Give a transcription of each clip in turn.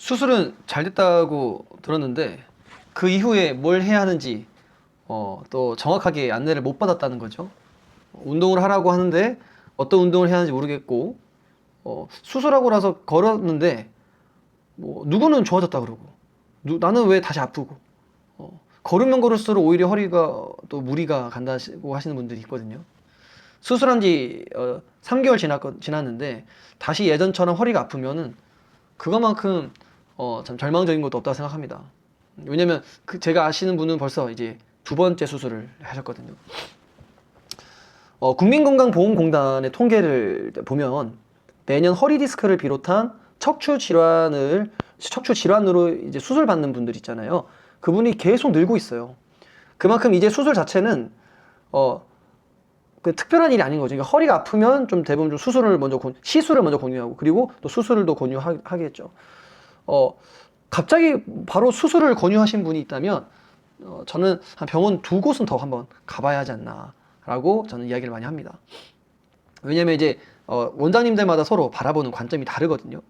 수술은 잘 됐다고 들었는데 그 이후에 뭘 해야 하는지 또 정확하게 안내를 못 받았다는 거죠. 운동을 하라고 하는데 어떤 운동을 해야 하는지 모르겠고 수술하고 나서 걸었는데 뭐 누구는 좋아졌다 그러고 나는 왜 다시 아프고 걸으면 걸을수록 오히려 허리가 또 무리가 간다고 하시는 분들이 있거든요. 수술한 지 3개월 지났는데 다시 예전처럼 허리가 아프면은 그것만큼 참 절망적인 것도 없다고 생각합니다. 왜냐면 제가 아시는 분은 벌써 이제 2번째 수술을 하셨거든요. 국민건강보험공단의 통계를 보면 매년 허리 디스크를 비롯한 척추 질환으로 이제 수술 받는 분들 있잖아요. 그분이 계속 늘고 있어요. 그만큼 이제 수술 자체는 그 특별한 일이 아닌 거죠. 그러니까 허리가 아프면 좀 대부분 좀 시술을 먼저 권유하고 그리고 또 수술을 또 권유하겠죠. 갑자기 바로 수술을 권유하신 분이 있다면 저는 한 병원 2곳은 더 한번 가봐야 하지 않나라고 저는 이야기를 많이 합니다. 왜냐면 이제 원장님들마다 서로 바라보는 관점이 다르거든요.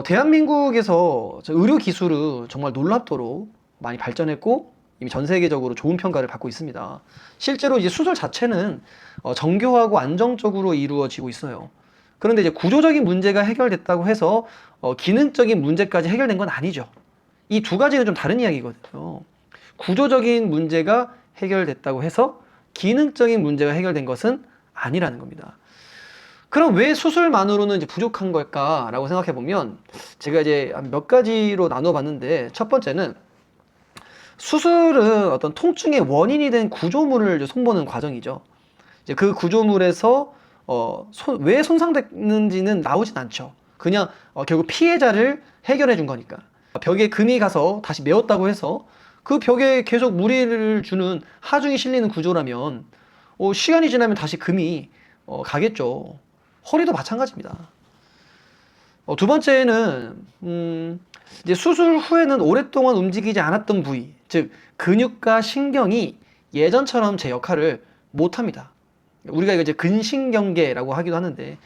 대한민국에서 의료 기술은 정말 놀랍도록 많이 발전했고 이미 전 세계적으로 좋은 평가를 받고 있습니다. 실제로 이제 수술 자체는 정교하고 안정적으로 이루어지고 있어요. 그런데 이제 구조적인 문제가 해결됐다고 해서 기능적인 문제까지 해결된 건 아니죠. 이 두 가지는 좀 다른 이야기거든요. 구조적인 문제가 해결됐다고 해서 기능적인 문제가 해결된 것은 아니라는 겁니다. 그럼 왜 수술만으로는 이제 부족한 걸까라고 생각해 보면 제가 이제 몇 가지로 나눠 봤는데 첫 번째는 수술은 어떤 통증의 원인이 된 구조물을 손보는 과정이죠. 이제 그 구조물에서 왜 손상됐는지는 나오진 않죠. 그냥 결국 피해자를 해결해 준 거니까. 벽에 금이 가서 다시 메웠다고 해서 그 벽에 계속 무리를 주는 하중이 실리는 구조라면 시간이 지나면 다시 금이 가겠죠. 허리도 마찬가지입니다. 두 번째는 이제 수술 후에는 오랫동안 움직이지 않았던 부위, 즉 근육과 신경이 예전처럼 제 역할을 못합니다. 우리가 이제 근신경계라고 하기도 하는데,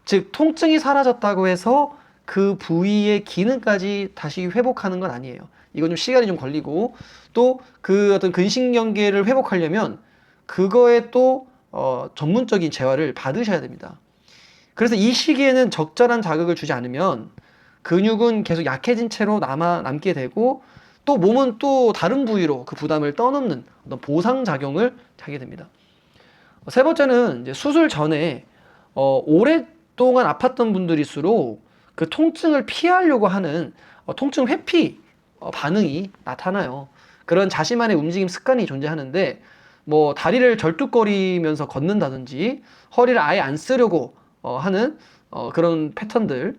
즉 통증이 사라졌다고 해서 그 부위의 기능까지 다시 회복하는 건 아니에요. 이건 좀 시간이 좀 걸리고 또 그 어떤 근신경계를 회복하려면 그거에 또 전문적인 재활을 받으셔야 됩니다. 그래서 이 시기에는 적절한 자극을 주지 않으면 근육은 계속 약해진 채로 남게 되고 또 몸은 또 다른 부위로 그 부담을 떠넘는 어떤 보상작용을 하게 됩니다. 세 번째는 이제 수술 전에 오랫동안 아팠던 분들일수록 그 통증을 피하려고 하는 통증 회피 반응이 나타나요. 그런 자신만의 움직임 습관이 존재하는데 뭐 다리를 절뚝거리면서 걷는다든지 허리를 아예 안 쓰려고 하는 그런 패턴들.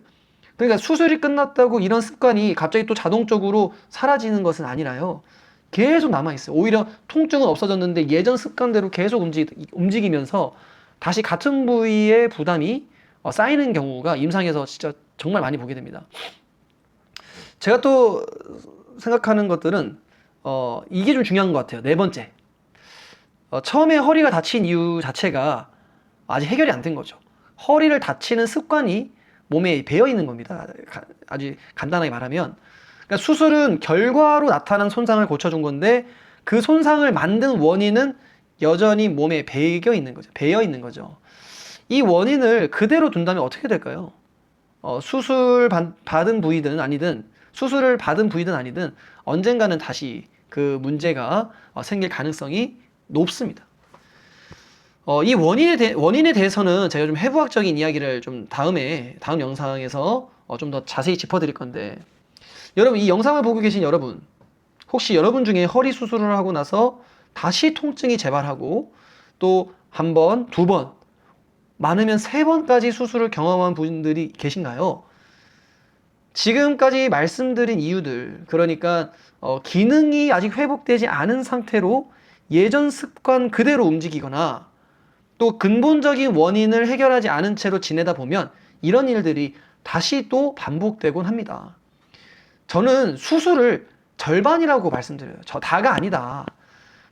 그러니까 수술이 끝났다고 이런 습관이 갑자기 또 자동적으로 사라지는 것은 아니라요. 계속 남아있어요. 오히려 통증은 없어졌는데 예전 습관대로 계속 움직이면서 다시 같은 부위의 부담이 쌓이는 경우가 임상에서 진짜 정말 많이 보게 됩니다. 제가 또 생각하는 것들은 이게 좀 중요한 것 같아요. 네 번째. 처음에 허리가 다친 이유 자체가 아직 해결이 안 된 거죠. 허리를 다치는 습관이 몸에 배어 있는 겁니다. 아주 간단하게 말하면. 그러니까 수술은 결과로 나타난 손상을 고쳐준 건데 그 손상을 만든 원인은 여전히 몸에 배어 있는 거죠. 이 원인을 그대로 둔다면 어떻게 될까요? 수술을 받은 부위든 아니든 언젠가는 다시 그 문제가 생길 가능성이 높습니다. 이 원인에 대해서는 제가 좀 해부학적인 이야기를 좀 다음 영상에서 좀 더 자세히 짚어드릴 건데, 여러분 이 영상을 보고 계신 여러분, 혹시 여러분 중에 허리 수술을 하고 나서 다시 통증이 재발하고 또 한 번, 2번, 많으면 3번까지 수술을 경험한 분들이 계신가요? 지금까지 말씀드린 이유들, 그러니까 기능이 아직 회복되지 않은 상태로 예전 습관 그대로 움직이거나 또 근본적인 원인을 해결하지 않은 채로 지내다 보면 이런 일들이 다시 또 반복되곤 합니다. 저는 수술을 절반이라고 말씀드려요. 다가 아니다.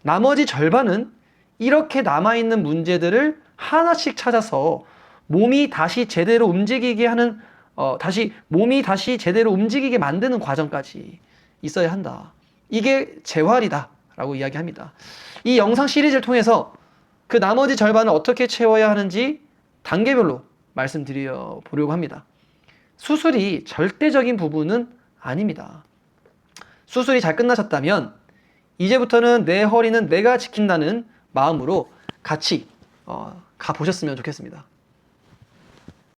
나머지 절반은 이렇게 남아있는 문제들을 하나씩 찾아서 몸이 다시 제대로 움직이게 하는 다시 몸이 다시 제대로 움직이게 만드는 과정까지 있어야 한다. 이게 재활이다라고 이야기합니다. 이 영상 시리즈를 통해서 그 나머지 절반을 어떻게 채워야 하는지 단계별로 말씀드려 보려고 합니다. 수술이 절대적인 부분은 아닙니다. 수술이 잘 끝나셨다면 이제부터는 내 허리는 내가 지킨다는 마음으로 같이 가보셨으면 좋겠습니다.